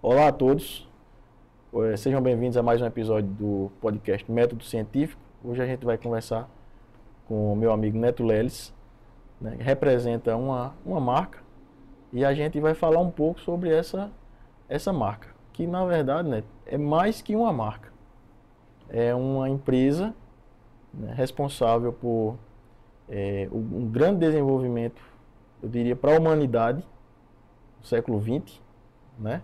Olá a todos, sejam bem-vindos a mais um episódio do podcast Método Científico. Hoje a gente vai conversar com o meu amigo Neto Leles, né, que representa uma marca, e a gente vai falar um pouco sobre essa marca, que na verdade, né, é mais que uma marca. É uma empresa, né, responsável por um grande desenvolvimento, eu diria, para a humanidade no século XX, né?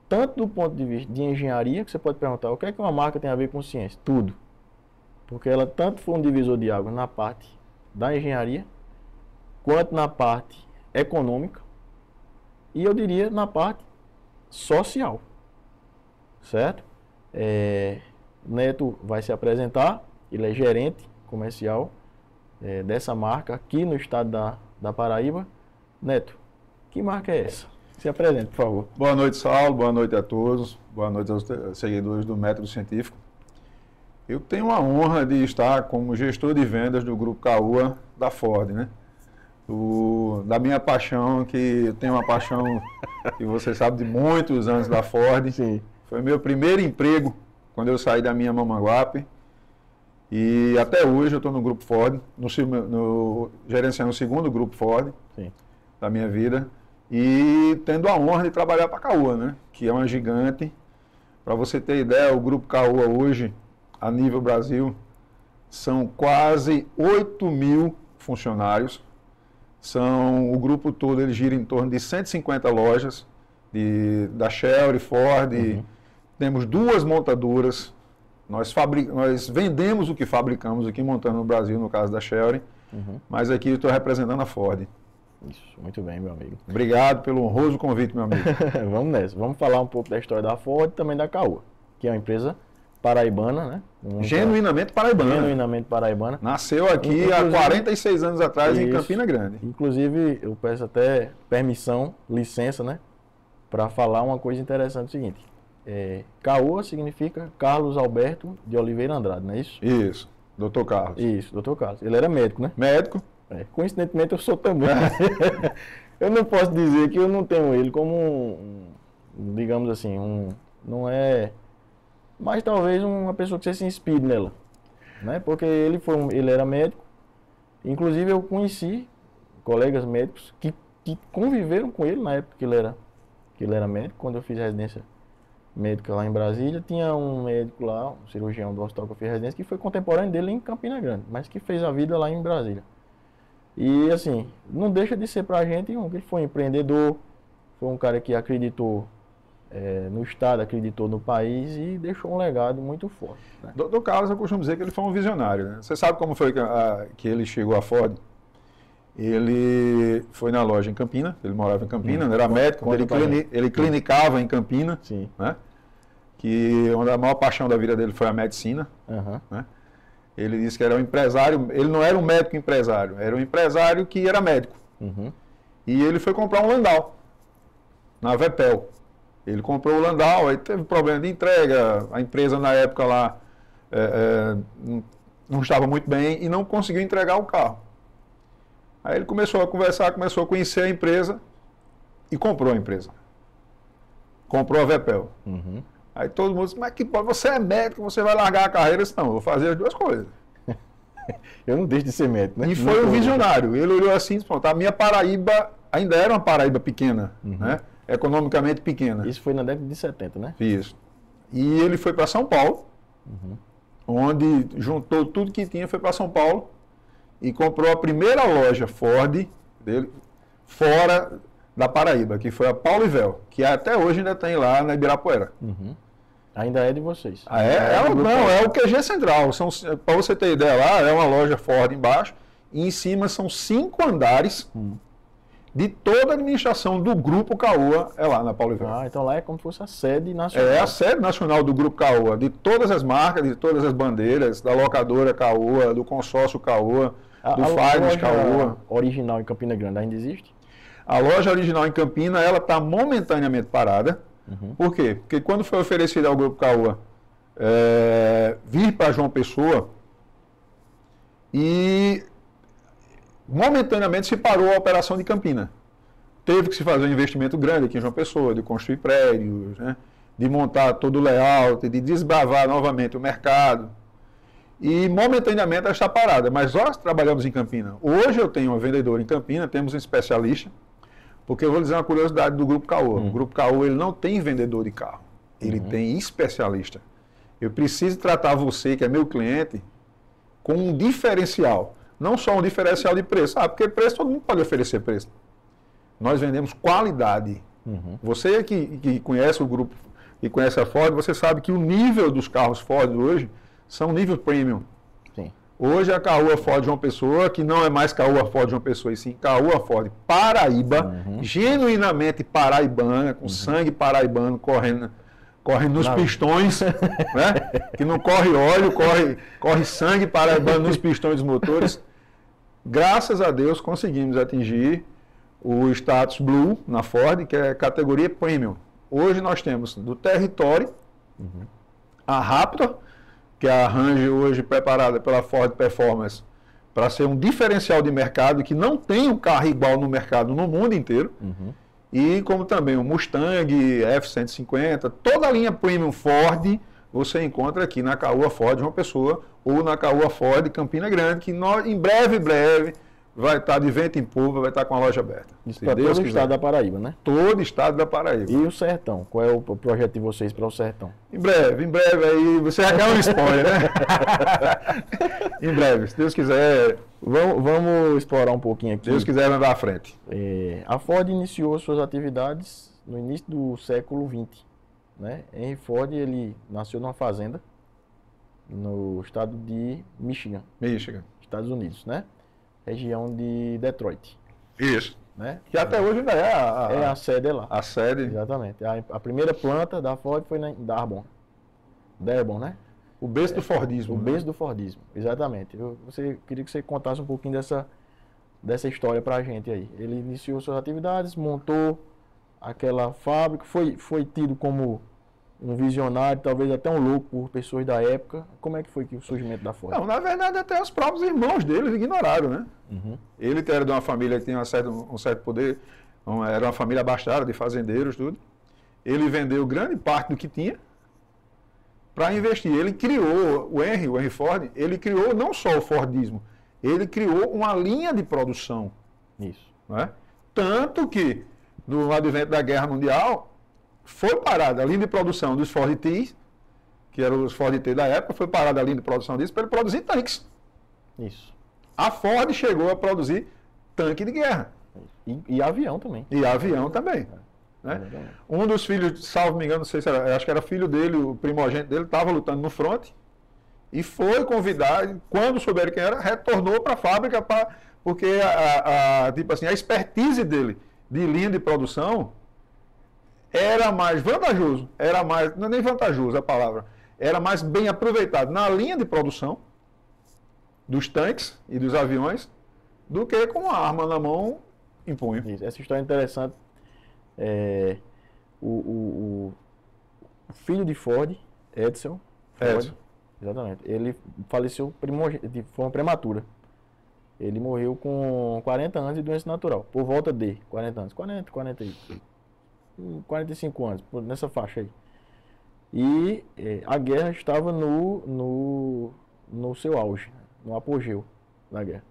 Tanto do ponto de vista de engenharia, que você pode perguntar, o que é que uma marca tem a ver com ciência? Tudo. Porque ela tanto foi um divisor de águas na parte da engenharia, quanto na parte econômica, e eu diria na parte social. Certo? Neto vai se apresentar, ele é gerente comercial dessa marca aqui no estado da Paraíba. Neto, que marca é essa? Se apresente, por favor. Boa noite, Saulo. Boa noite a todos. Boa noite aos seguidores do Método Científico. Eu tenho a honra de estar como gestor de vendas do Grupo Caoa da Ford, né? Da minha paixão, que eu tenho uma paixão que você sabe de muitos anos da Ford. Sim. Foi meu primeiro emprego quando eu saí da minha Mamanguape. E até hoje eu estou no Grupo Ford, gerenciando o segundo Grupo Ford. Sim. Da minha vida. E tendo a honra de trabalhar para a Caoa, né? Que é uma gigante. Para você ter ideia, o Grupo Caoa hoje, a nível Brasil, são quase 8.000 funcionários. O grupo todo ele gira em torno de 150 lojas da Chery, Ford. Uhum. Temos 2 montadoras. Nós vendemos o que fabricamos aqui, montando no Brasil, no caso da Chery. Uhum. Mas aqui eu estou representando a Ford. Isso, muito bem, meu amigo. Obrigado pelo honroso convite, meu amigo. Vamos nessa. Vamos falar um pouco da história da Ford e também da Caoa, que é uma empresa paraibana, né? Genuinamente paraibana. Genuinamente paraibana. Nasceu aqui há 46 anos atrás, em Campina Grande. Inclusive, eu peço até permissão, licença, né? Para falar uma coisa interessante, o seguinte. Caoa significa Carlos Alberto de Oliveira Andrade, não é isso? Isso, doutor Carlos. Isso, doutor Carlos. Ele era médico, né? Médico. Coincidentemente, eu sou também. Eu não posso dizer que eu não tenho ele como digamos assim, não é... Mas talvez uma pessoa que você se inspire nela, né? Porque ele era médico. Inclusive, eu conheci colegas médicos que conviveram com ele na época que ele era médico. Quando eu fiz residência médica lá em Brasília, tinha um médico lá, um cirurgião do hospital que eu fiz residência, que foi contemporâneo dele em Campina Grande, mas que fez a vida lá em Brasília. E assim, não deixa de ser pra gente ele foi um empreendedor, foi um cara que acreditou no estado, acreditou no país e deixou um legado muito forte. Né? Doutor Carlos, eu costumo dizer que ele foi um visionário, né? Você sabe como foi que ele chegou à Ford? Ele foi na loja em Campina, ele morava em Campina, era médico, ele clinicava em Campina, sim, né? Que a maior paixão da vida dele foi a medicina, né? Ele disse que era um empresário, ele não era um médico empresário, era um empresário que era médico. Uhum. E ele foi comprar um Landau, na Vepel. Ele comprou o Landau, aí teve problema de entrega, a empresa na época lá não estava muito bem e não conseguiu entregar o carro. Aí ele começou a conversar, começou a conhecer a empresa e comprou a empresa. Comprou a Vepel. Uhum. Aí todo mundo disse, mas que você é médico, você vai largar a carreira? Eu disse, não, eu vou fazer as 2 coisas. Eu não deixo de ser médico, né? E foi um visionário. Ele olhou assim e disse, pronto, a minha Paraíba ainda era uma Paraíba pequena, né? Economicamente pequena. Isso foi na década de 70, né? Isso. E ele foi para São Paulo, onde juntou tudo que tinha, foi para São Paulo e comprou a primeira loja Ford dele fora da Paraíba, que foi a Paulo Ivel, que até hoje ainda tem lá na Ibirapuera. Uhum. Ainda é de vocês. É o QG Central. Para você ter ideia, lá é uma loja Ford embaixo e em cima são 5 andares de toda a administração do Grupo Caoa é lá na Paulo Ivel. Então lá é como se fosse a sede nacional. É a sede nacional do Grupo Caoa, de todas as marcas, de todas as bandeiras, da locadora Caoa, do consórcio Caoa, do Finance Caoa. Original em Campina Grande ainda existe? A loja original em Campina, ela está momentaneamente parada. Por quê? Porque quando foi oferecido ao Grupo Caoa vir para João Pessoa, e momentaneamente se parou a operação de Campina. teve que se fazer um investimento grande aqui em João Pessoa, de construir prédios, né? De montar todo o layout, de desbravar novamente o mercado. E momentaneamente ela está parada, mas nós trabalhamos em Campina. Hoje eu tenho uma vendedora em Campina, temos um especialista, porque eu vou dizer uma curiosidade do Grupo Caoa. O Grupo Caoa ele não tem vendedor de carro, ele tem especialista. Eu preciso tratar você, que é meu cliente, com um diferencial. Não só um diferencial de preço. Porque preço todo mundo pode oferecer preço. Nós vendemos qualidade. Você que conhece o grupo e conhece a Ford, você sabe que o nível dos carros Ford hoje são nível premium. Sim. Hoje a Caoa Ford João Pessoa, que não é mais Caoa Ford João Pessoa, e sim Caoa Ford Paraíba, genuinamente paraibana, com sangue paraibano correndo nos pistões, né? Que não corre óleo, corre sangue paraibano nos pistões dos motores. Graças a Deus conseguimos atingir o status Blue na Ford, que é categoria Premium. Hoje nós temos do Territory, a Raptor, que é a Ranger hoje preparada pela Ford Performance para ser um diferencial de mercado, que não tem um carro igual no mercado no mundo inteiro. E como também o Mustang, F-150, toda a linha Premium Ford, você encontra aqui na Caoa Ford João Pessoa ou na Caoa Ford Campina Grande, que nós, em breve, vai estar de vento em polpa, vai estar com a loja aberta. Isso para todo o estado da Paraíba, né? Todo o estado da Paraíba. E o Sertão? Qual é o projeto de vocês para o Sertão? Em breve aí, você já quer um spoiler, né? Em breve, se Deus quiser. Vamos explorar um pouquinho aqui. Se Deus quiser, andar à frente. A Ford iniciou suas atividades no início do século XX. Né? Henry Ford, ele nasceu numa fazenda no estado de Michigan, Estados Unidos, né? Região de Detroit. Isso. Né? Que até hoje ainda é a sede lá. A sede. Exatamente. A primeira planta da Ford foi em Dearborn, né? O berço do Fordismo. O berço do Fordismo, exatamente. Queria que você contasse um pouquinho dessa história pra gente aí. Ele iniciou suas atividades, montou aquela fábrica, foi tido como um visionário, talvez até um louco por pessoas da época. Como é que foi o surgimento da Ford? Não, na verdade, até os próprios irmãos dele ignoraram, né? Ele era de uma família que tinha um certo poder, era uma família abastada, de fazendeiros, tudo. Ele vendeu grande parte do que tinha para investir. Ele criou, o Henry Ford, ele criou não só o Fordismo, ele criou uma linha de produção. Isso. Né? Tanto que, no advento da Guerra Mundial, foi parada a linha de produção dos Ford T, que eram os Ford T da época, foi parada a linha de produção disso para ele produzir tanques. Isso. A Ford chegou a produzir tanque de guerra. E avião também. E avião também. Né? Um dos filhos, salvo me engano, não sei se era, acho que era filho dele, o primogênito dele, estava lutando no fronte e foi convidado, quando souberam quem era, retornou para a fábrica, porque tipo assim, a expertise dele de linha de produção era mais vantajoso, não é nem vantajoso a palavra, era mais bem aproveitado na linha de produção dos tanques e dos aviões do que com a arma na mão em punho. Isso. Essa história é interessante. O filho de Ford, Edsel Ford, exatamente, ele faleceu de forma prematura. Ele morreu com 40 anos de doença natural, por volta de 40 anos, 45 anos, nessa faixa aí. E a guerra estava no seu auge, no apogeu da guerra.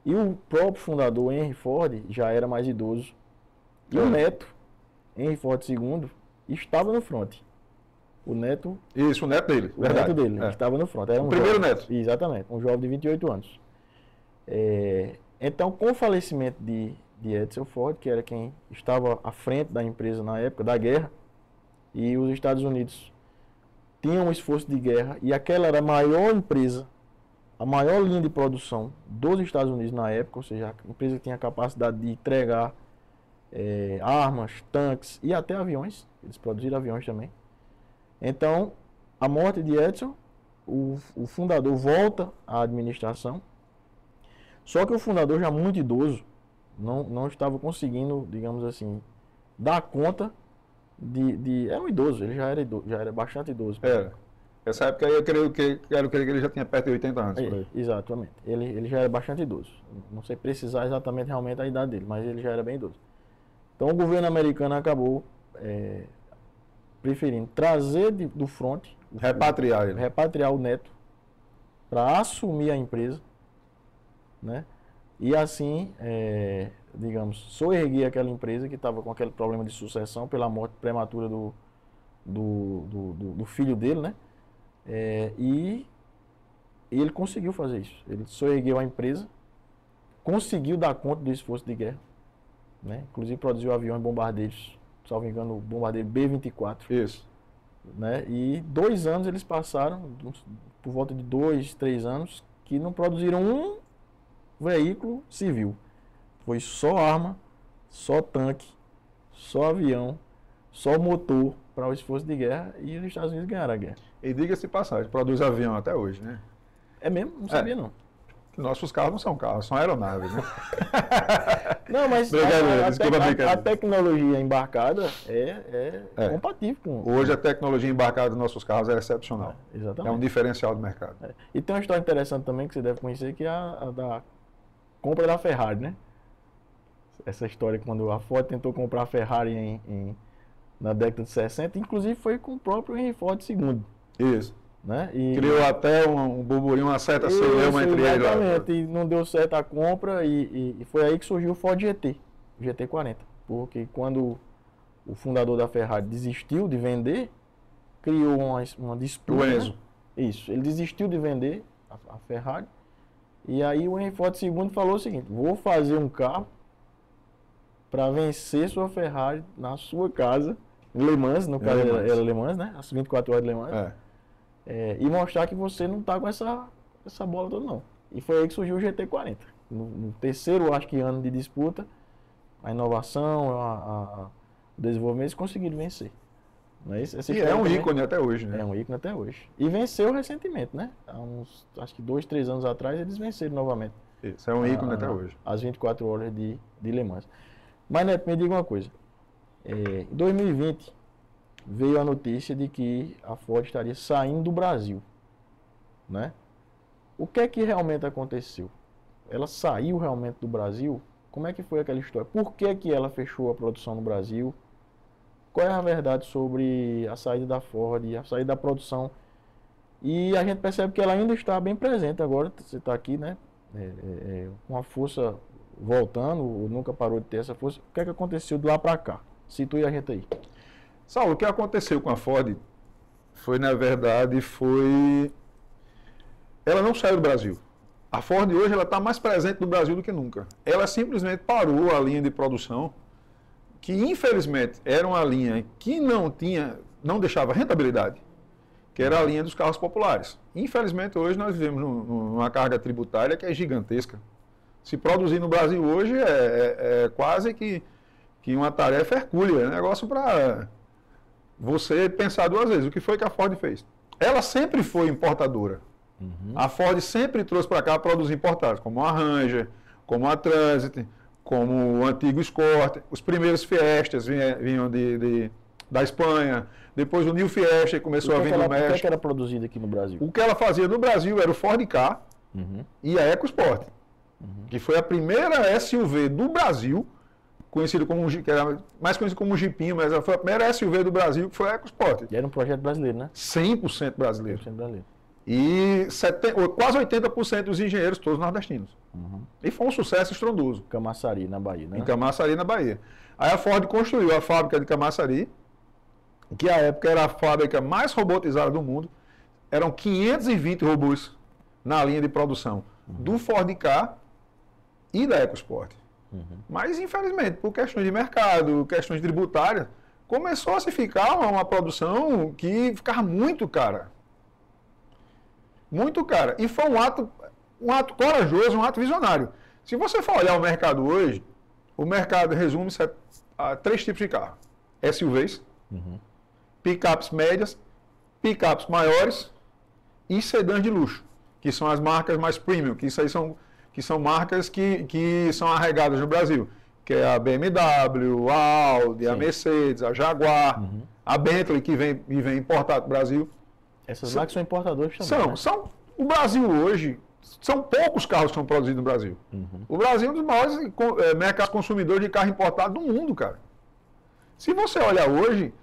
E o próprio fundador, Henry Ford, já era mais idoso. E o neto, Henry Ford II, estava no fronte. O neto... Isso, o neto dele, verdade. O neto dele, estava no fronte. Era o primeiro neto. Exatamente, um jovem de 28 anos. Então, com o falecimento de Edsel Ford, que era quem estava à frente da empresa na época da guerra, e os Estados Unidos tinham um esforço de guerra, e aquela era a maior empresa, a maior linha de produção dos Estados Unidos na época, ou seja, a empresa que tinha a capacidade de entregar armas, tanques e até aviões. Eles produziram aviões também. Então, a morte de Edsel, o fundador volta à administração, só que o fundador, já muito idoso, não estava conseguindo, digamos assim, dar conta era um idoso, ele já era bastante idoso. Essa época aí eu quero crer que ele já tinha perto de 80 anos. Exatamente. Ele já era bastante idoso. Não sei precisar exatamente realmente a idade dele, mas ele já era bem idoso. Então o governo americano acabou preferindo trazer do front, repatriar o neto para assumir a empresa, né? E assim, digamos, soerguer aquela empresa que estava com aquele problema de sucessão pela morte prematura do filho dele, né? E ele conseguiu fazer isso. Ele soergueu a empresa, conseguiu dar conta do esforço de guerra, né? Inclusive produziu aviões bombardeiros, salvo engano, o bombardeiro B-24. Isso. Né? E 2 anos eles passaram, por volta de 2, 3 anos, que não produziram um veículo civil. Foi só arma, só tanque, só avião, só motor para o esforço de guerra, e os Estados Unidos ganharam a guerra. E diga-se de passagem, produz avião até hoje, né? É mesmo? Não sabia não. Nossos carros não são carros, são aeronaves, né? Não, mas a tecnologia embarcada é compatível com... Hoje a tecnologia embarcada dos nossos carros é excepcional. Exatamente. É um diferencial do mercado. E tem uma história interessante também que você deve conhecer, que é a da compra da Ferrari, né? Essa história quando a Ford tentou comprar a Ferrari na década de 60, inclusive foi com o próprio Henry Ford II. Isso. Né? Criou até um burburinho, uma certa celeuma entre eles. Exatamente, e não deu certo a compra, e foi aí que surgiu o Ford GT, o GT40. Porque quando o fundador da Ferrari desistiu de vender, criou uma disputa. O Enzo. Né? Isso, ele desistiu de vender a Ferrari, e aí o Henry Ford II falou o seguinte: vou fazer um carro para vencer sua Ferrari na sua casa, em Le Mans, no caso era Le Mans, né? As 24 horas de Le Mans. E mostrar que você não está com essa bola toda, não. E foi aí que surgiu o GT40. No terceiro, acho que, ano de disputa, a inovação, o desenvolvimento, eles conseguiram vencer. Mas e é um ícone até hoje, né? É um ícone até hoje. E venceu recentemente, né? Há uns, acho que 2, 3 anos atrás, eles venceram novamente. Isso, é um ícone até hoje. As 24 horas de Le Mans. Mas, Neto, me diga uma coisa. Em 2020... veio a notícia de que a Ford estaria saindo do Brasil, né? O que é que realmente aconteceu? Ela saiu realmente do Brasil? Como é que foi aquela história? Por que que ela fechou a produção no Brasil? Qual é a verdade sobre a saída da Ford, a saída da produção? E a gente percebe que ela ainda está bem presente agora, você está aqui, né? Com a força voltando, nunca parou de ter essa força. O que é que aconteceu de lá para cá? Situe a gente aí. Saulo, o que aconteceu com a Ford foi, na verdade, ela não saiu do Brasil. A Ford hoje está mais presente no Brasil do que nunca. Ela simplesmente parou a linha de produção, que infelizmente era uma linha que não deixava rentabilidade, que era a linha dos carros populares. Infelizmente hoje nós vivemos numa carga tributária que é gigantesca. Se produzir no Brasil hoje é quase que uma tarefa hercúlea, é negócio para você pensar 2 vezes. O que foi que a Ford fez? Ela sempre foi importadora. A Ford sempre trouxe para cá produtos importados, como a Ranger, como a Transit, como o antigo Escort. Os primeiros Fiestas vinham da Espanha. Depois o New Fiesta começou a vir do México. O que era produzido aqui no Brasil? O que ela fazia no Brasil era o Ford Ka e a EcoSport, que foi a primeira SUV do Brasil, conhecido como, que era mais conhecido como Jeepinho, mas foi a primeira SUV do Brasil, que foi a EcoSport. E era um projeto brasileiro, né? 100% brasileiro. 100% brasileiro. E quase 80% dos engenheiros, todos nordestinos. E foi um sucesso estrondoso. Camaçari, na Bahia, né? Em Camaçari, na Bahia. Aí a Ford construiu a fábrica de Camaçari, que à época era a fábrica mais robotizada do mundo. Eram 520 robôs na linha de produção do Ford Ka e da EcoSport. Mas, infelizmente, por questões de mercado, questões tributárias, começou a se ficar uma produção que ficava muito cara. Muito cara. E foi um ato corajoso, um ato visionário. Se você for olhar o mercado hoje, o mercado resume-se a 3 tipos de carro. SUVs, picapes médias, picapes maiores e sedãs de luxo, que são as marcas mais premium, que isso aí são marcas que são arregadas no Brasil, que é a BMW, a Audi, a Mercedes, a Jaguar, a Bentley, que vem importado para o Brasil. Essas marcas são importadoras também. O Brasil hoje, são poucos carros que são produzidos no Brasil. O Brasil é um dos maiores mercados consumidores de carro importado do mundo, cara. Se você olhar hoje,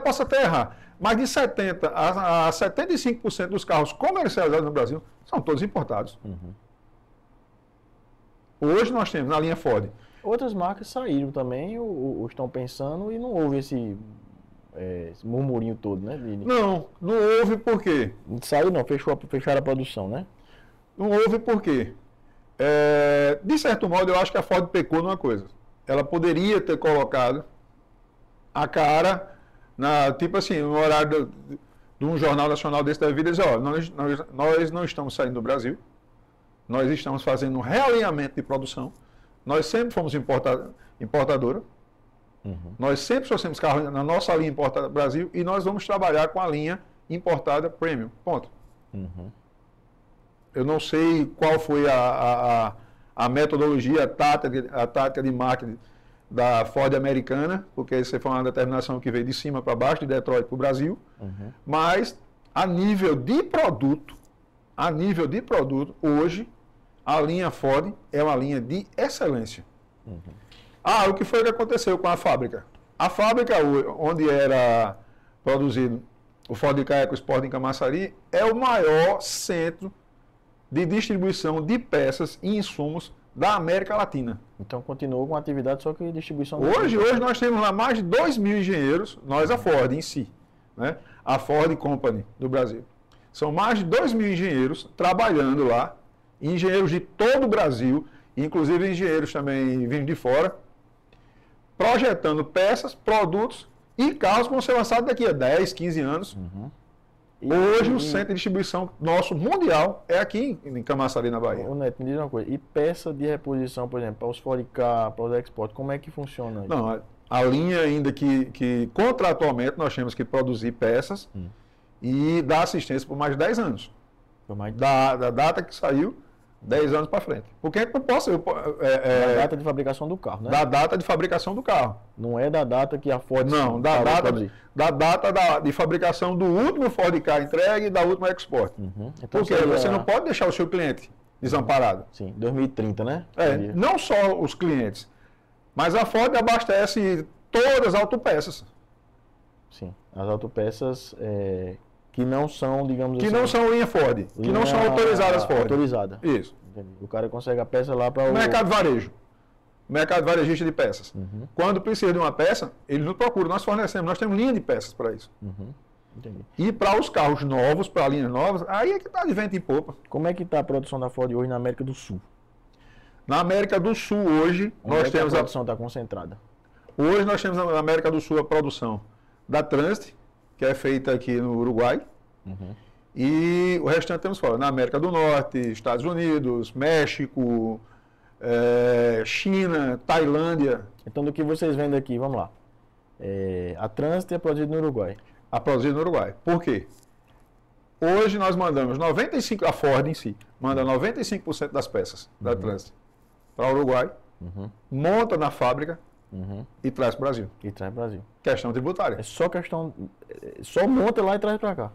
posso até errar, mas de 70% a 75% dos carros comercializados no Brasil são todos importados. Hoje nós temos na linha Ford. Outras marcas saíram também, ou estão pensando, e não houve esse murmurinho todo, né? Não houve por quê? Saiu não, fecharam a produção, né? Não houve por quê? De certo modo, eu acho que a Ford pecou numa coisa. Ela poderia ter colocado a cara, tipo assim, no horário de um jornal nacional desse da vida, dizer, ó, nós não estamos saindo do Brasil, nós estamos fazendo um realinhamento de produção, nós sempre fomos importadora, nós sempre trouxemos carro na nossa linha importada do Brasil e nós vamos trabalhar com a linha importada premium, ponto. Eu não sei qual foi a metodologia, a tática de marketing da Ford americana, porque essa foi uma determinação que veio de cima para baixo, de Detroit para o Brasil, mas a nível de produto, hoje, a linha Ford é uma linha de excelência. O que foi que aconteceu com a fábrica? A fábrica onde era produzido o Ford Ka EcoSport em Camaçari é o maior centro de distribuição de peças e insumos da América Latina. Então continuou com a atividade, só que distribuição... Hoje nós temos lá mais de 2.000 engenheiros, nós a Ford em si, né? A Ford Company do Brasil. São mais de 2.000 engenheiros trabalhando lá, engenheiros de todo o Brasil, inclusive engenheiros também vindo de fora, projetando peças, produtos e carros que vão ser lançados daqui a 10, 15 anos. Hoje o centro de distribuição nosso mundial é aqui em Camaçari, na Bahia. Ô Neto, me diz uma coisa, e peça de reposição, por exemplo, para os Ford Ka, para os Export, como é que funciona isso? Não, a linha ainda que contratualmente nós temos que produzir peças e dar assistência por mais de 10 anos. Da data que saiu, 10 anos para frente. Porque eu posso... da data de fabricação do carro, né? Da data de fabricação do carro. Não é da data que a Ford... Não, da data de fabricação do último Ford Ka entregue e da última Export. Então, porque você não pode deixar o seu cliente desamparado. Sim, 2030, né? Não só os clientes, mas a Ford abastece todas as autopeças. Sim, as autopeças... que não são, digamos que assim... não são linha Ford, que não são autorizadas Ford. Autorizada. Isso. Entendi. O cara consegue a peça lá para o... Mercado varejo. Mercado varejista de peças. Quando precisa de uma peça, ele nos procura, nós fornecemos, nós temos linha de peças para isso. Entendi. E para os carros novos, para linhas novas, aí é que está de vento em popa. Como é que está a produção da Ford hoje na América do Sul? Na América do Sul, hoje, nós temos... a produção está concentrada? Hoje nós temos na América do Sul a produção da Transit, que é feita aqui no Uruguai, e o restante temos fora, na América do Norte, Estados Unidos, México, China, Tailândia. Então, do que vocês vendem aqui, vamos lá. A Transit é produzida no Uruguai. A produzida no Uruguai. Por quê? Hoje nós mandamos 95%, a Ford em si, manda 95% das peças da Transit para o Uruguai, monta na fábrica, e traz para o Brasil. E traz para o Brasil. Questão tributária. É só questão... Só monta lá e traz para cá.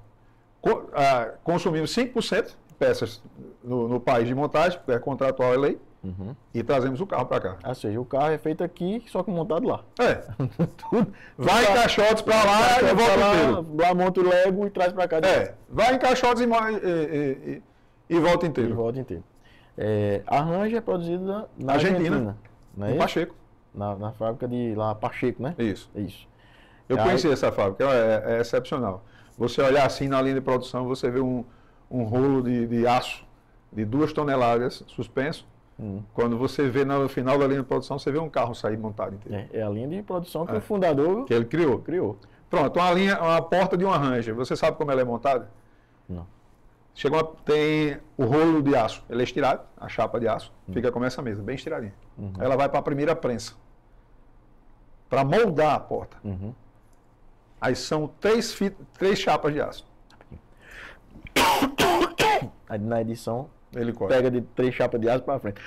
Consumimos 5% de peças no país de montagem, porque é contratual, é lei, e trazemos o carro para cá. Ou seja, o carro é feito aqui, só que montado lá. Vai em caixotes para lá e volta inteiro. Lá monta o Lego e traz para cá. Vai em caixotes e volta inteiro. E volta inteiro. A Ranger é produzida na Argentina. No Pacheco. Na fábrica de lá, Pacheco, né? Isso. Isso. Eu conheci essa fábrica, é excepcional. Você olhar assim na linha de produção, você vê um rolo de aço de 2 toneladas suspenso. Quando você vê no final da linha de produção, você vê um carro sair montado inteiro. É a linha de produção que o fundador... Que ele criou. Pronto, uma porta de uma Ranger. Você sabe como ela é montada? Não. Tem o rolo de aço, ele é estirado, a chapa de aço, fica como essa mesa, bem estiradinha. Ela vai para a primeira prensa, para moldar a porta. Aí são 3 chapas de aço. Aí na edição, ele corta. Pega de 3 chapas de aço para frente.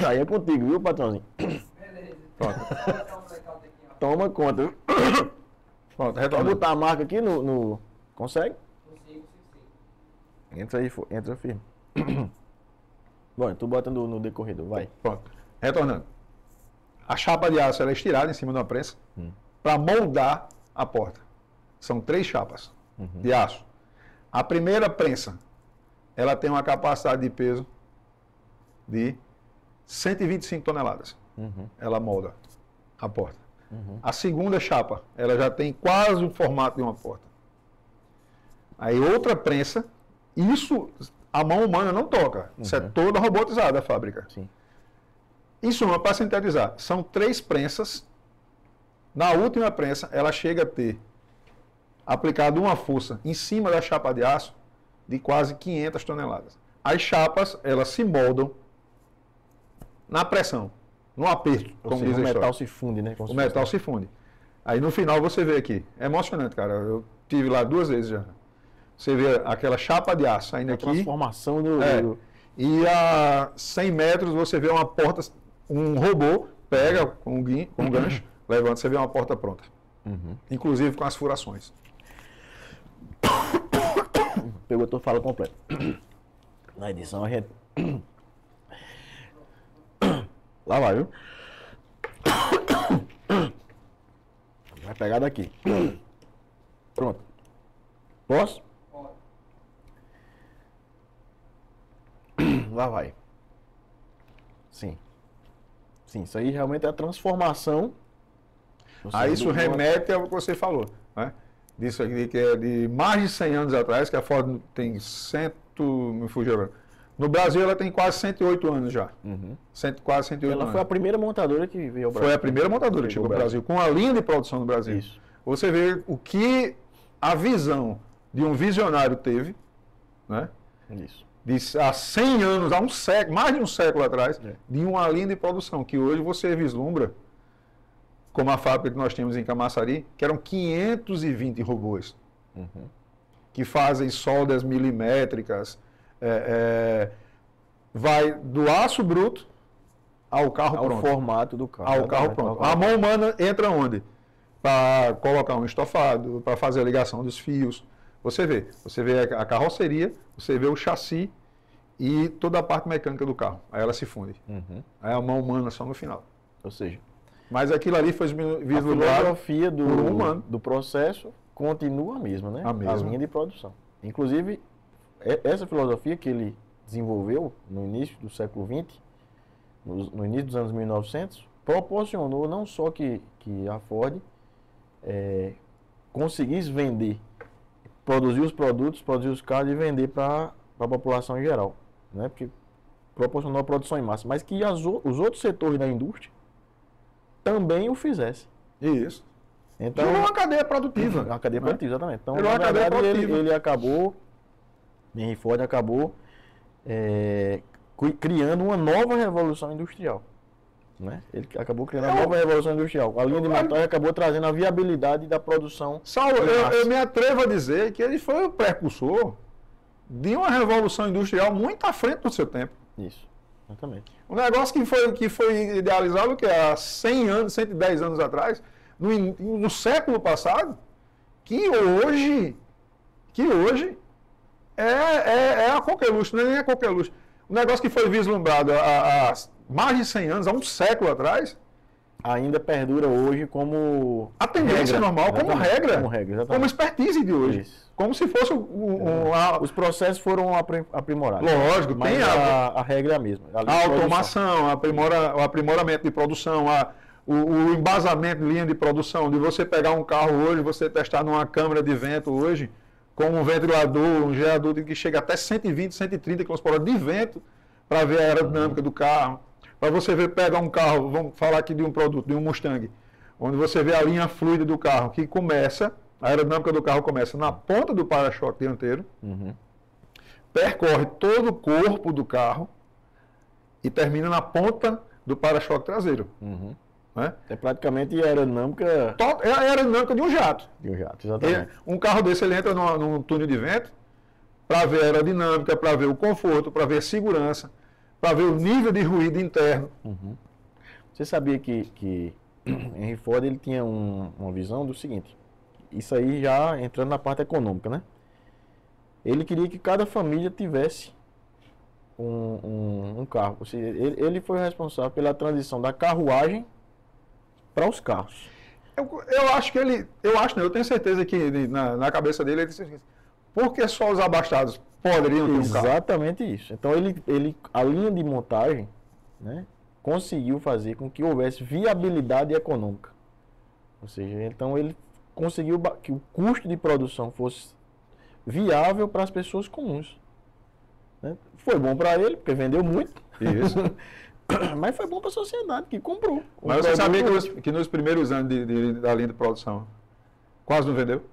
Aí é contigo, viu, patrãozinho? Beleza. Pronto. Toma conta, viu? Pronto, Quer retornando. botar a marca aqui no... Consegue? Consigo. Entra aí, entra firme. Bom, tu bota no decorredor, vai. Pronto. Retornando. A chapa de aço ela é estirada em cima de uma prensa para moldar a porta. São 3 chapas de aço. A primeira prensa, ela tem uma capacidade de peso de 125 toneladas. Ela molda a porta. A segunda chapa, ela já tem quase o formato de uma porta. Aí outra prensa, isso a mão humana não toca. Isso é toda robotizada a fábrica. Sim. Em suma, para sintetizar, são 3 prensas. Na última prensa, ela chega a ter aplicado uma força em cima da chapa de aço de quase 500 toneladas. As chapas, elas se moldam na pressão, no aperto, como diz a história. O metal se funde, né? O metal se funde. Aí no final você vê aqui, é emocionante, cara. Eu tive lá 2 vezes já. Você vê aquela chapa de aço saindo aqui. Transformação do... E a 100 metros você vê uma porta, um robô pega com um gancho, levanta, você vê uma porta pronta. Inclusive com as furações. Pegou tua fala completa. Na edição a gente... Lá vai, viu? Vai pegar daqui. Pronto. Posso? Pode. Lá vai. Sim. Sim, isso aí realmente é a transformação. Aí isso remete ao que você falou, né? Disso aqui que é de mais de 100 anos atrás, que a Ford tem me fugiu agora. No Brasil ela tem quase 108 anos já. Quase 108 anos. Ela foi a primeira montadora que veio ao Brasil. Foi a primeira montadora que chegou ao Brasil, com a linha de produção do Brasil. Isso. Você vê o que a visão de um visionário teve, né? Isso. Há 100 anos, há um século, mais de um século atrás, de uma linha de produção, que hoje você vislumbra, como a fábrica que nós temos em Camaçari, que eram 520 robôs, que fazem soldas milimétricas, vai do aço bruto ao carro pronto. Ao formato do carro. Ao carro pronto. A mão humana entra onde? Para colocar um estofado, para fazer a ligação dos fios. Você vê a carroceria, você vê o chassi e toda a parte mecânica do carro. Aí ela se funde. Aí a mão humana só no final. Ou seja, mas aquilo ali foi vislumbrado. A filosofia do processo continua a mesma, né? A mesma. A linha de produção. Inclusive, essa filosofia que ele desenvolveu no início do século XX, no início dos anos 1900, proporcionou não só que a Ford conseguisse vender, produzir os produtos, produzir os carros e vender para a população em geral, né? Porque proporcionou a produção em massa, mas que os outros setores da indústria também o fizessem. Isso. Então, virou uma cadeia produtiva. Uma cadeia produtiva, exatamente. Então, virou na uma cadeia verdade, produtiva. ele acabou, Henry Ford acabou criando uma nova revolução industrial. Né? Ele acabou criando uma nova revolução industrial. A linha de montagem acabou trazendo a viabilidade da produção. Saulo, eu me atrevo a dizer que ele foi o precursor de uma revolução industrial muito à frente do seu tempo. Isso, exatamente. Um negócio que foi idealizado que há 100 anos, 110 anos atrás, no século passado, que hoje é a qualquer luxo, não é nem a qualquer luxo. Um negócio que foi vislumbrado há mais de 100 anos, há um século atrás, ainda perdura hoje como a tendência normal, como regra, como expertise de hoje. Isso. Como se fosse os processos foram aprimorados. Lógico, mas tem a regra é a mesma. A automação, o aprimoramento de produção, o embasamento de linha de produção, de você pegar um carro hoje, você testar numa câmara de vento hoje, com um ventilador, um gerador que chega até 120, 130 km por hora de vento, para ver a aerodinâmica do carro. Para você ver, pegar um carro, vamos falar aqui de um produto, de um Mustang, onde você vê a linha fluida do carro, que começa, a aerodinâmica do carro começa na ponta do para-choque dianteiro, percorre todo o corpo do carro e termina na ponta do para-choque traseiro. Né? É praticamente a aerodinâmica... É a aerodinâmica de um jato. De um jato, exatamente. Um carro desse, ele entra num túnel de vento para ver a aerodinâmica, para ver o conforto, para ver a segurança, para ver o nível de ruído interno. Você sabia que Henry Ford ele tinha uma visão do seguinte, isso aí já entrando na parte econômica, né? Ele queria que cada família tivesse um carro. Ou seja, ele foi responsável pela transição da carruagem para os carros. Eu acho que eu tenho certeza que na cabeça dele ele disse assim, por que só os abastados poderiam ter um carro? Exatamente isso. Então a linha de montagem, né, conseguiu fazer com que houvesse viabilidade econômica. Ou seja, então ele conseguiu que o custo de produção fosse viável para as pessoas comuns. Né? Foi bom para ele, porque vendeu muito. Isso. Mas foi bom para a sociedade que comprou. Mas você sabia que nos primeiros anos da linha de produção quase não vendeu?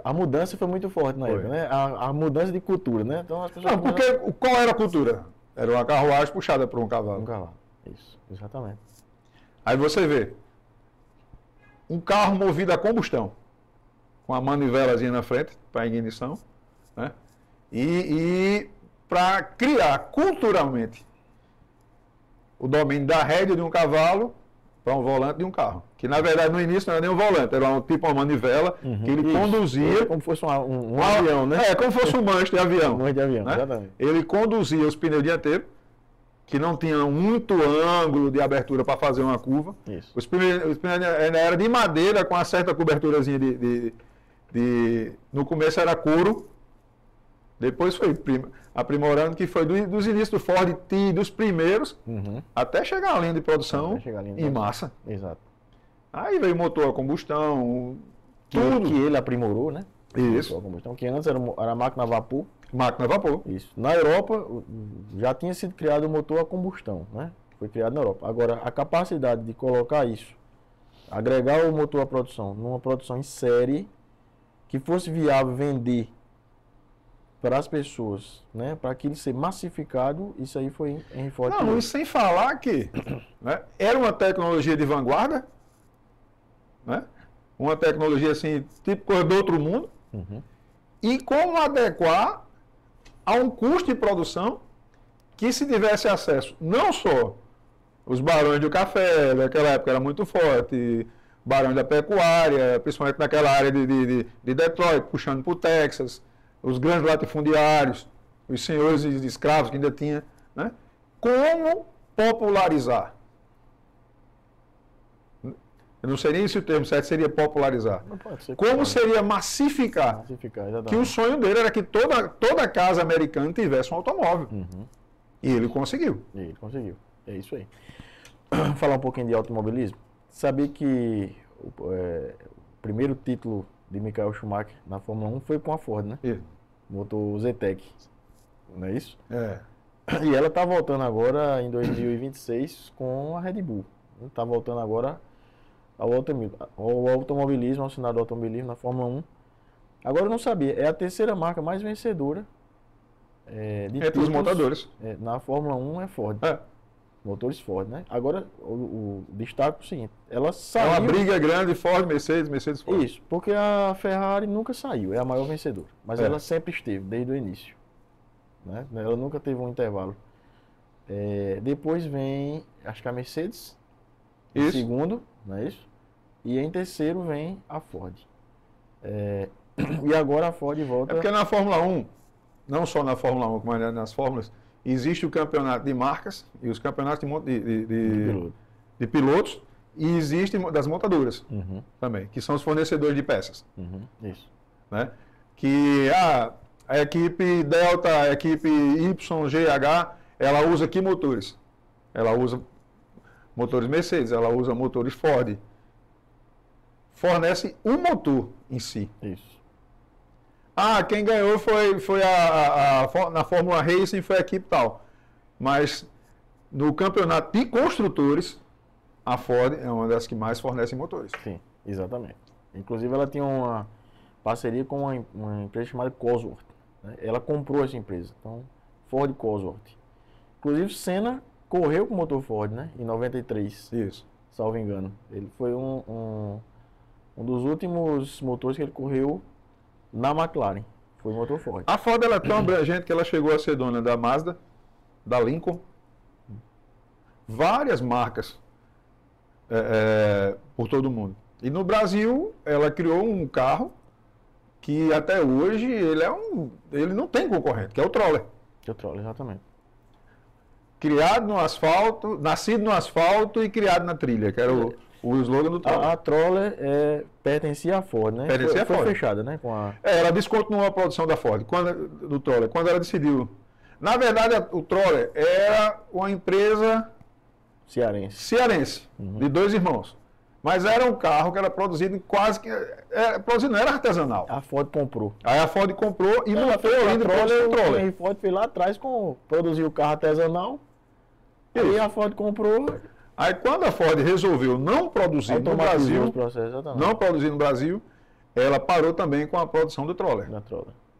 A mudança foi muito forte na época, né? A mudança de cultura, né? Então as pessoas porque qual era a cultura? Era uma carruagem puxada por um cavalo. Um cavalo, isso, exatamente. Aí você vê um carro movido a combustão, com a manivelazinha na frente para ignição, né? E para criar culturalmente o domínio da rédea de um cavalo para um volante de um carro. Que na verdade no início não era nem um volante, era uma manivela que ele conduzia. Como fosse um avião, né? Como fosse um manche de avião. Um manche de avião, né? Exatamente. Ele conduzia os pneus dianteiros, que não tinham muito ângulo de abertura para fazer uma curva. Isso. Os pneus eram de madeira com uma certa coberturazinha no começo era couro, depois foi aprimorando, que foi dos inícios do Ford T, dos primeiros, até chegar à linha de produção em massa. Exato. Aí veio o motor a combustão, tudo. Que ele aprimorou, né? Isso. A combustão, que antes era máquina a vapor. Máquina a vapor. Isso. Na Europa já tinha sido criado o motor a combustão, né? Foi criado na Europa. Agora, a capacidade de colocar isso, agregar o motor à produção, numa produção em série, que fosse viável vender para as pessoas, né, para aquilo ser massificado, isso aí foi em Ford. Não, e sem falar que né, era uma tecnologia de vanguarda, né, uma tecnologia assim, tipo coisa do outro mundo, e como adequar a um custo de produção que se tivesse acesso não só os barões do café, naquela época era muito forte, barões da pecuária, principalmente naquela área de Detroit, puxando para o Texas, os grandes latifundiários, os senhores de escravos que ainda tinha, né? Como popularizar? Eu não sei nem se o termo certo seria popularizar. Não pode ser. Como seria massificar? Exatamente. Que o sonho dele era que toda casa americana tivesse um automóvel. E ele conseguiu. É isso aí. Falar um pouquinho de automobilismo. Sabia que o primeiro título de Michael Schumacher na Fórmula 1 foi com a Ford, né? Motor Zetec, não é isso? E ela está voltando agora em 2026 com a Red Bull. Está voltando agora ao automobilismo, ao cenário do automobilismo na Fórmula 1. Agora eu não sabia, é a terceira marca mais vencedora de entre os montadores. Na Fórmula 1 é Ford. Motores Ford, né? Agora, o destaque é o seguinte, ela saiu... É uma briga grande, Ford, Mercedes, Ford. Isso, porque a Ferrari nunca saiu, é a maior vencedora. Mas ela sempre esteve, desde o início. Né? Ela nunca teve um intervalo. Depois vem, acho que a Mercedes, em segundo, não é isso? E em terceiro vem a Ford. E agora a Ford volta... É porque na Fórmula 1, não só na Fórmula 1, como nas Fórmulas, existe o campeonato de marcas e os campeonatos de pilotos e existem das montadoras também, que são os fornecedores de peças. Isso. Né? Que a equipe Delta, a equipe YGH, ela usa que motores? Ela usa motores Mercedes, ela usa motores Ford. Fornece um motor em si. Isso. Quem ganhou foi na Fórmula Racing foi a equipe tal. Mas no campeonato de construtores, a Ford é uma das que mais fornecem motores. Sim, exatamente. Inclusive ela tinha uma parceria com uma empresa chamada Cosworth. Né? Ela comprou essa empresa. Então, Ford Cosworth. Inclusive Senna correu com o motor Ford, né? Em 93. Isso. Salvo engano. Ele foi um dos últimos motores que ele correu na McLaren. Foi o motor Ford. A Ford ela é tão abrangente que ela chegou a ser dona da Mazda, da Lincoln, várias marcas por todo o mundo. E no Brasil ela criou um carro que até hoje ele não tem concorrente, que é o Troller. Que é o Troller, exatamente. Criado no asfalto, nascido no asfalto e criado na trilha, que era o slogan do Troller. A Troller pertencia à Ford, né? Pertencia à Ford. Foi fechada, né? Ela descontinuou a produção da Ford, do Troller, quando ela decidiu. Na verdade, o Troller era uma empresa cearense, de 2 irmãos. Mas era um carro que era produzido em quase que... produzido não era artesanal. A Ford comprou. Aí a Ford comprou e montou a linha de produção do Troller. A Ford foi lá atrás, produziu o carro artesanal. Aí a Ford comprou. Aí quando a Ford resolveu não produzir no Brasil, ela parou também com a produção do Troller.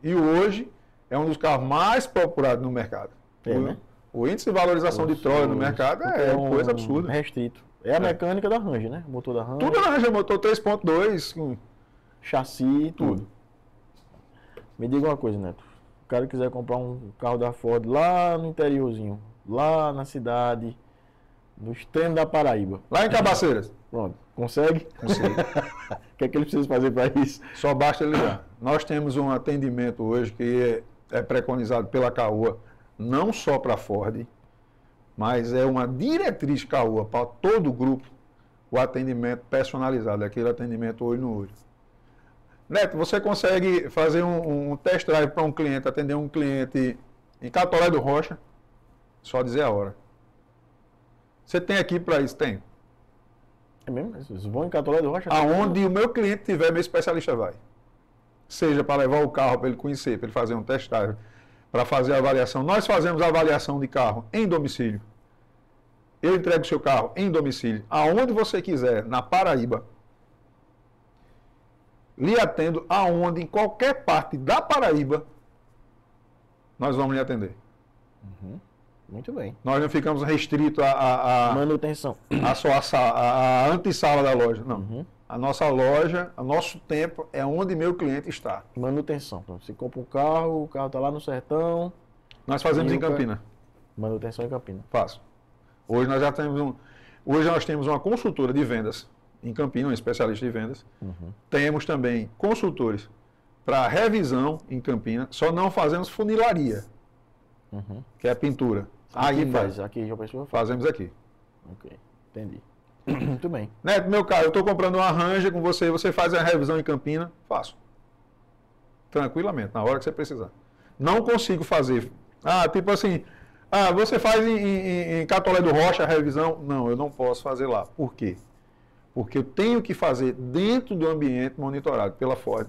E hoje é um dos carros mais procurados no mercado. Né? O índice de valorização de Troller no mercado é coisa absurda. Restrito. É a mecânica da Ranger, né? O motor da Ranger. Tudo da Ranger, motor 3.2. Chassi, tudo. Me diga uma coisa, Neto. O cara quiser comprar um carro da Ford lá no interiorzinho, lá na cidade, no extremo da Paraíba. Lá em Cabaceiras. Pronto. Consegue? Consegue. O que é que ele precisa fazer para isso? Só basta ligar. Nós temos um atendimento hoje que é preconizado pela CAOA, não só para a Ford, mas é uma diretriz CAOA para todo o grupo, o atendimento personalizado, aquele atendimento olho no olho. Neto, você consegue fazer um test drive para um cliente, atender um cliente em Catolé do Rocha, só dizer a hora. Você tem aqui para isso? Tem. É mesmo? Vocês vão em Catolé do Rocha? Aonde o meu cliente tiver, meu especialista vai. Seja para levar o carro para ele conhecer, para ele fazer um test drive, para fazer a avaliação. Nós fazemos a avaliação de carro em domicílio. Eu entrego o seu carro em domicílio, aonde você quiser, na Paraíba. Lhe atendo aonde, em qualquer parte da Paraíba, nós vamos lhe atender. Uhum. Muito bem. Nós não ficamos restritos a manutenção. A antessala da loja, não. Uhum. A nossa loja, o nosso tempo é onde meu cliente está. Manutenção. Então, você compra um carro, o carro está lá no sertão. Nós fazemos em Campina. Manutenção em Campina. Faço. Hoje nós temos uma consultora de vendas em Campina, um especialista de vendas. Uhum. Temos também consultores para revisão em Campina, só não fazemos funilaria, que é a pintura. Aqui já pensou? Fazemos aqui. Ok, entendi. Muito bem. Neto, meu cara, eu estou comprando uma Ranger com você, você faz a revisão em Campina? Faço. Tranquilamente, na hora que você precisar. Não consigo fazer. Tipo assim, você faz em Catolé do Rocha a revisão? Não, eu não posso fazer lá. Por quê? Porque eu tenho que fazer dentro do ambiente monitorado pela Ford,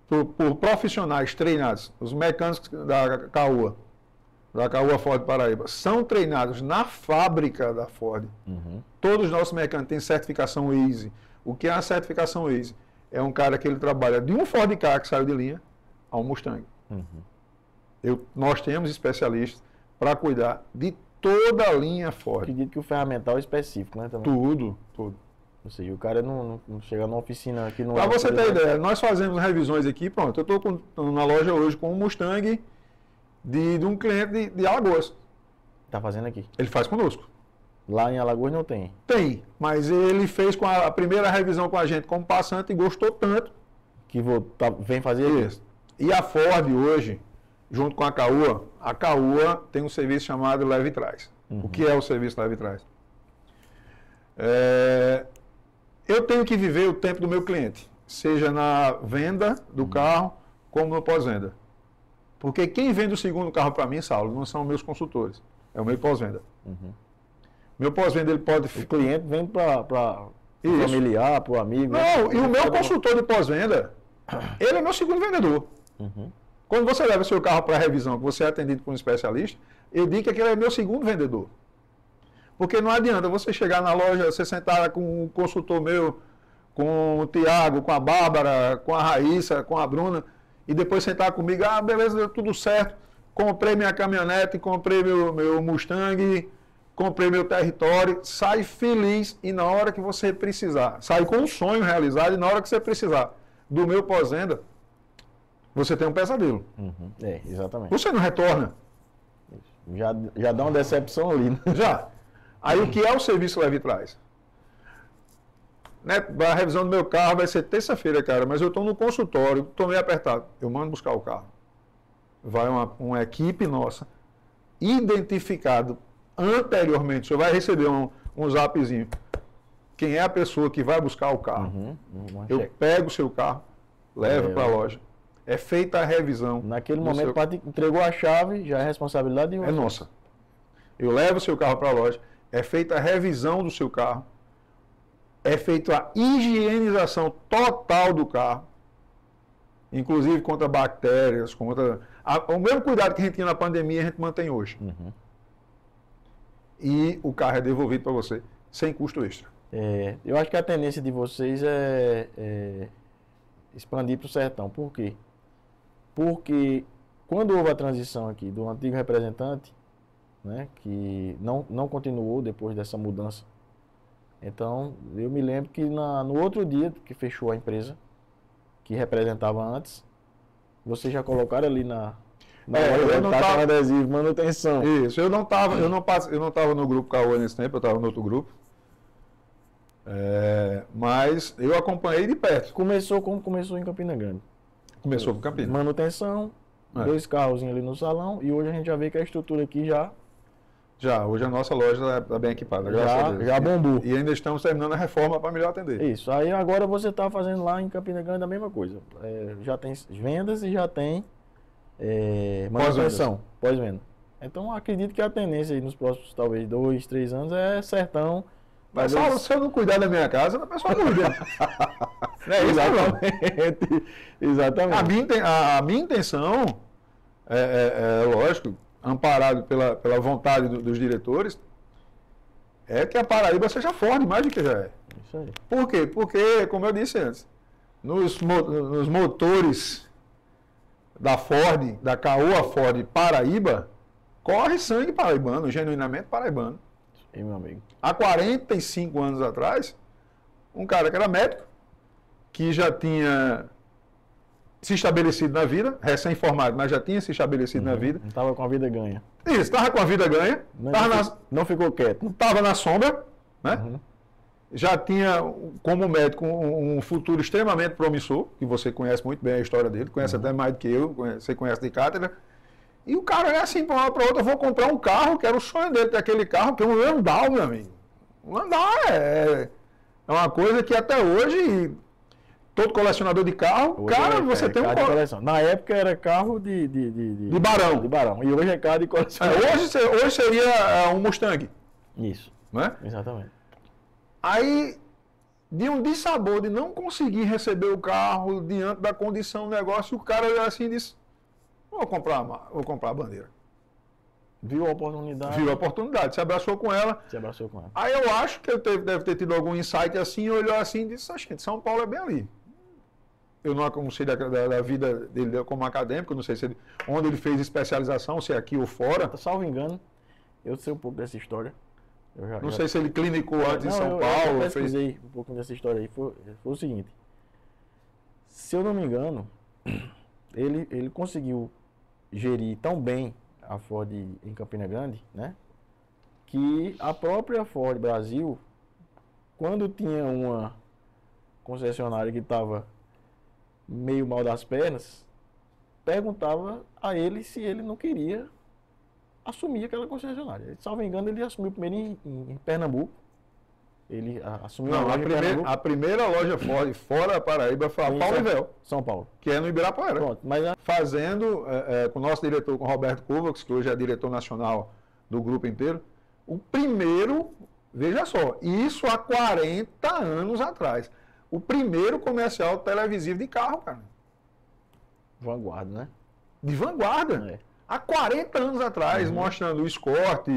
por profissionais treinados. Os mecânicos da CAOA Ford Paraíba, são treinados na fábrica da Ford. Uhum. Todos os nossos mecânicos têm certificação ASE. O que é a certificação ASE? É um cara que ele trabalha de um Ford Ka que saiu de linha ao Mustang. Uhum. Nós temos especialistas para cuidar de toda a linha Ford. Acredito que o ferramental é específico, né? Também. Tudo. Ou seja, o cara não chega numa oficina aqui no... Para você ter ideia, nós fazemos revisões aqui, pronto, eu estou na loja hoje com um Mustang de um cliente de Alagoas. Está fazendo aqui? Ele faz conosco. Lá em Alagoas não tem? Tem, mas ele fez com a primeira revisão com a gente como passante e gostou tanto. Que vem fazer isso. E a Ford hoje, junto com a CAOA tem um serviço chamado Leve e Trás. Uhum. O que é o serviço Leve e Trás? Eu tenho que viver o tempo do meu cliente, seja na venda do carro, como no pós-venda. Porque quem vende o segundo carro para mim, Saulo, não são meus consultores, é o meu pós-venda. Uhum. Meu pós-venda, ele pode... O cliente vem para o familiar, para o amigo... Não, e o meu consultor de pós-venda, ele é meu segundo vendedor. Uhum. Quando você leva o seu carro para revisão, que você é atendido por um especialista, eu digo que aquele é meu segundo vendedor. Porque não adianta você chegar na loja, você sentar com um consultor meu, com o Tiago, com a Bárbara, com a Raíssa, com a Bruna, e depois sentar comigo, beleza, deu tudo certo, comprei minha caminhonete, comprei meu Mustang, comprei meu território, sai feliz e na hora que você precisar, sai com um sonho realizado e na hora que você precisar do meu pós-venda, você tem um pesadelo. Uhum. Exatamente. Você não retorna. Já dá uma decepção ali, né? Já. Aí o que é o serviço Leve e Trás? A revisão do meu carro vai ser terça-feira, cara, mas eu estou no consultório, estou meio apertado. Eu mando buscar o carro. Vai uma equipe nossa, identificado anteriormente, o senhor vai receber um zapzinho. Quem é a pessoa que vai buscar o carro? Eu pego o seu carro, levo para a loja. É feita a revisão. Naquele momento, entregou a chave, já é responsabilidade de você. É nossa. Eu levo o seu carro para a loja, é feita a revisão do seu carro, é feita a higienização total do carro, inclusive contra bactérias, o mesmo cuidado que a gente tinha na pandemia, a gente mantém hoje. E o carro é devolvido para você, sem custo extra. Eu acho que a tendência de vocês é expandir para o sertão. Por quê? Porque quando houve a transição aqui do antigo representante, né, que não continuou depois dessa mudança, então eu me lembro que no outro dia que fechou a empresa, que representava antes, vocês já colocaram ali eu não tava adesivo, manutenção. Isso, eu não tava no grupo Caoa nesse tempo, eu estava no outro grupo. Mas eu acompanhei de perto. Como começou em Campina Grande. Começou com Campina. Manutenção, 2 carros ali no salão, e hoje a gente já vê que a estrutura aqui hoje a nossa loja está bem equipada, graças a Deus. Já bombou. E ainda estamos terminando a reforma para melhor atender. Isso, aí agora você está fazendo lá em Campina Grande a mesma coisa. Já tem vendas e já tem manutenção, pós-venda. Então acredito que a tendência aí nos próximos, talvez, 2, 3 anos é sertão. Mas se eu não cuidar da minha casa, a pessoa cuida. Exatamente. A minha intenção, lógico, amparado pela vontade dos diretores, é que a Paraíba seja Ford mais do que já é. Isso aí. Por quê? Porque, como eu disse antes, nos motores da Ford, da Caoa Ford Paraíba, corre sangue paraibano, genuinamente paraibano. E meu amigo. Há 45 anos atrás, um cara que era médico, que já tinha se estabelecido na vida, recém-formado, mas já tinha se estabelecido na vida. Estava com a vida ganha. Isso, estava com a vida ganha. Não ficou quieto. Estava na sombra, né? Já tinha, como médico, um futuro extremamente promissor, que você conhece muito bem a história dele, conhece até mais do que eu, você conhece de cátedra. E o cara é assim, para uma hora para outra, eu vou comprar um carro, que era o sonho dele ter aquele carro, que é um Landau, meu amigo. Um Landau é uma coisa que até hoje, todo colecionador de carro, hoje você tem um carro. Na época era carro de barão. De barão. E hoje é carro de colecionador. Hoje seria um Mustang. Isso. Né? Exatamente. Aí, de um dissabor de não conseguir receber o carro diante da condição do negócio, o cara assim disse: vou comprar a bandeira. Viu a oportunidade. Viu a oportunidade, se abraçou com ela. Aí eu acho que ele deve ter tido algum insight assim, olhou assim e disse: gente, São Paulo é bem ali. Eu não sei da vida dele como acadêmico, não sei onde ele fez especialização, se é aqui ou fora. Salvo engano, eu sei um pouco dessa história. Não sei se ele clinicou antes em São Paulo. Eu pesquisei um pouquinho dessa história aí. Foi o seguinte: se eu não me engano, ele conseguiu gerir tão bem a Ford em Campina Grande, né? Que a própria Ford Brasil, quando tinha uma concessionária que estava meio mal das pernas, perguntava a ele se ele não queria assumir aquela concessionária. Salvo engano, ele assumiu primeiro em Pernambuco. Ele assumiu a primeira loja Ford fora da Paraíba foi a Paulo São Paulo. Que é no Ibirapuera. Pronto, mas fazendo com o nosso diretor, com o Roberto Kovacs, que hoje é diretor nacional do grupo inteiro, o primeiro, veja só, isso há 40 anos atrás, o primeiro comercial televisivo de carro, cara. Vanguarda, né? De vanguarda. Há 40 anos atrás, mostrando o Escort,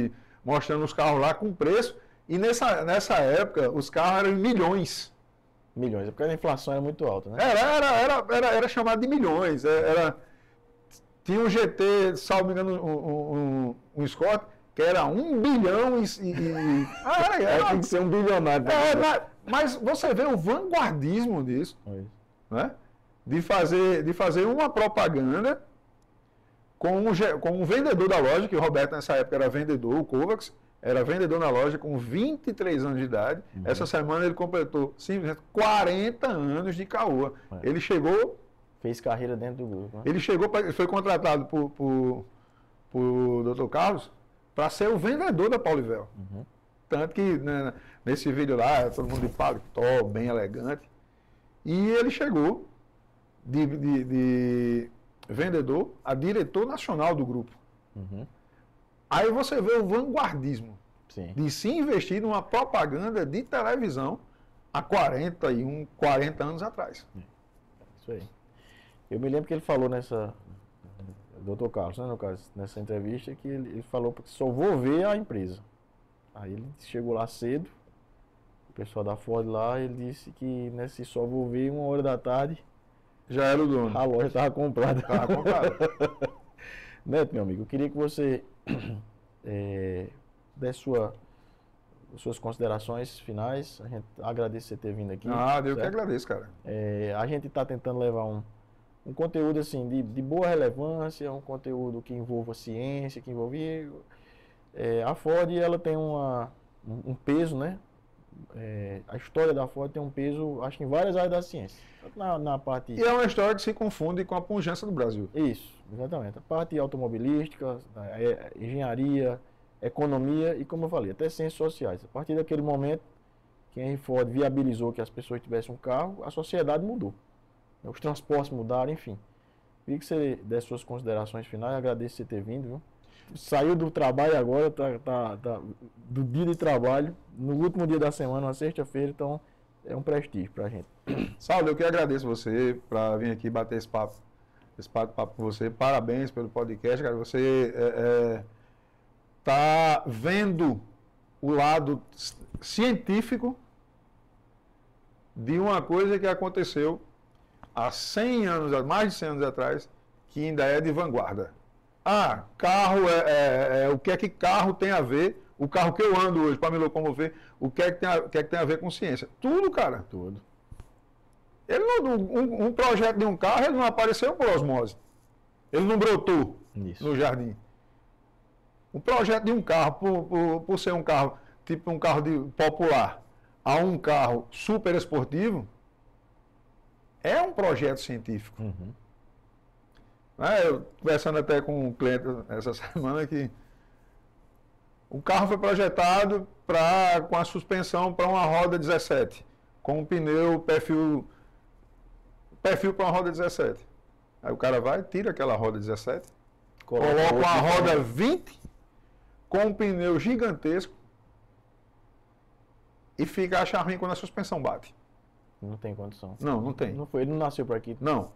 mostrando os carros lá com preço. E nessa época, os carros eram milhões. Milhões, porque a inflação era muito alta, né? Era chamado de milhões. Tinha um GT, salvo me engano, um Escort, que era 1 bilhão tem que ser um bilionário. Mas você vê o vanguardismo disso, né? De fazer uma propaganda com um vendedor da loja, que o Roberto nessa época era vendedor, o Kovacs, era vendedor na loja com 23 anos de idade. Essa semana ele completou simplesmente 40 anos de Caoa. Ele chegou... Fez carreira dentro do grupo, né? Ele foi contratado por pro Dr. Carlos para ser o vendedor da Paulivel. Uhum. Tanto que né, nesse vídeo lá, todo mundo de paletó, bem elegante. E ele chegou de vendedor a diretor nacional do grupo. Uhum. Aí você vê o vanguardismo Sim. de se investir numa propaganda de televisão há 40 anos atrás. Isso aí. Eu me lembro que ele falou Dr. Carlos, né, no caso, nessa entrevista, que ele falou que só vou ver a empresa. Aí ele chegou lá cedo, o pessoal da Ford lá, ele disse que nesse só vou ver 1h da tarde, Já era o dono. a loja estava comprada. Tava comprado. Neto, meu amigo, eu queria que você desse suas considerações finais. A gente agradece você ter vindo aqui. Ah, eu que certo? agradeço, cara. A gente está tentando levar um conteúdo assim de boa relevância, um conteúdo que envolva ciência, que envolve a Ford. Ela tem um peso, né? A história da Ford tem um peso, acho que em várias áreas da ciência. Na parte... E é uma história que se confunde com a pujança do Brasil. Isso, exatamente. A parte automobilística, engenharia, economia e, como eu falei, até ciências sociais. A partir daquele momento que a Ford viabilizou que as pessoas tivessem um carro, a sociedade mudou. Os transportes mudaram, enfim. Queria que você desse suas considerações finais. Agradeço você ter vindo, viu? Saiu do trabalho agora, tá do dia de trabalho, no último dia da semana, uma sexta-feira, então é um prestígio pra gente. Saulo, eu que agradeço você para vir aqui bater esse papo com você. Parabéns pelo podcast, cara. Você tá vendo o lado científico de uma coisa que aconteceu há 100 anos, mais de 100 anos atrás, que ainda é de vanguarda. Ah, carro o que é que carro tem a ver? O carro que eu ando hoje para me locomover, o que é que tem a ver com ciência? Tudo, cara. Tudo. Ele um projeto de um carro, ele não apareceu por osmose. Ele não brotou no jardim. Um projeto de um carro, por ser um carro, tipo um carro popular, a um carro super esportivo, é um projeto científico. Uhum. Eu conversando até com um cliente essa semana que o carro foi projetado com a suspensão para uma roda 17, com um pneu perfil para uma roda 17. Aí o cara vai, tira aquela roda 17, coloca uma roda 20 com um pneu gigantesco e fica a ruim quando a suspensão bate. Não tem condição. Não tem. Ele não nasceu para aqui. Não.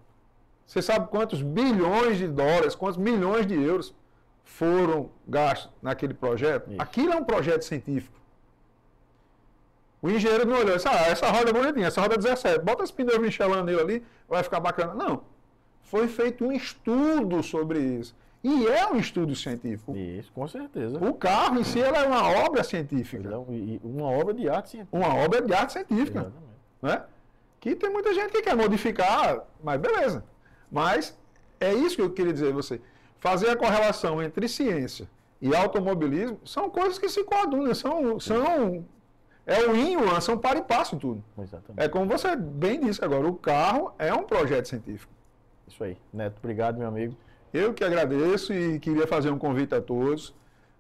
Você sabe quantos bilhões de dólares, quantos milhões de euros foram gastos naquele projeto? Isso. Aquilo é um projeto científico. O engenheiro não olhou e disse, essa roda é bonitinha, essa roda é 17, bota esse pneu Michelin nele ali, vai ficar bacana. Não. Foi feito um estudo sobre isso. E é um estudo científico. Isso, com certeza. O carro em si ela é uma obra científica. Uma obra de arte científica. Uma obra de arte científica. Exatamente. Né? Que tem muita gente que quer modificar, mas beleza. Mas é isso que eu queria dizer a você. Fazer a correlação entre ciência e automobilismo são coisas que se coadunam, é o yin e o yang, são par e passo em tudo. Exatamente. É como você bem disse agora, o carro é um projeto científico. Isso aí. Neto, obrigado, meu amigo. Eu que agradeço e queria fazer um convite a todos.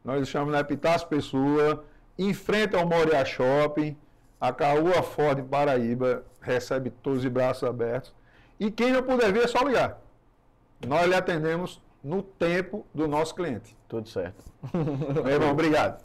Nós estamos na Epitácio Pessoa, em frente ao Moriá Shopping, a Caoa Ford Paraíba recebe todos de braços abertos. E quem não puder vir é só ligar. Nós lhe atendemos no tempo do nosso cliente. Tudo certo. Meu irmão, obrigado.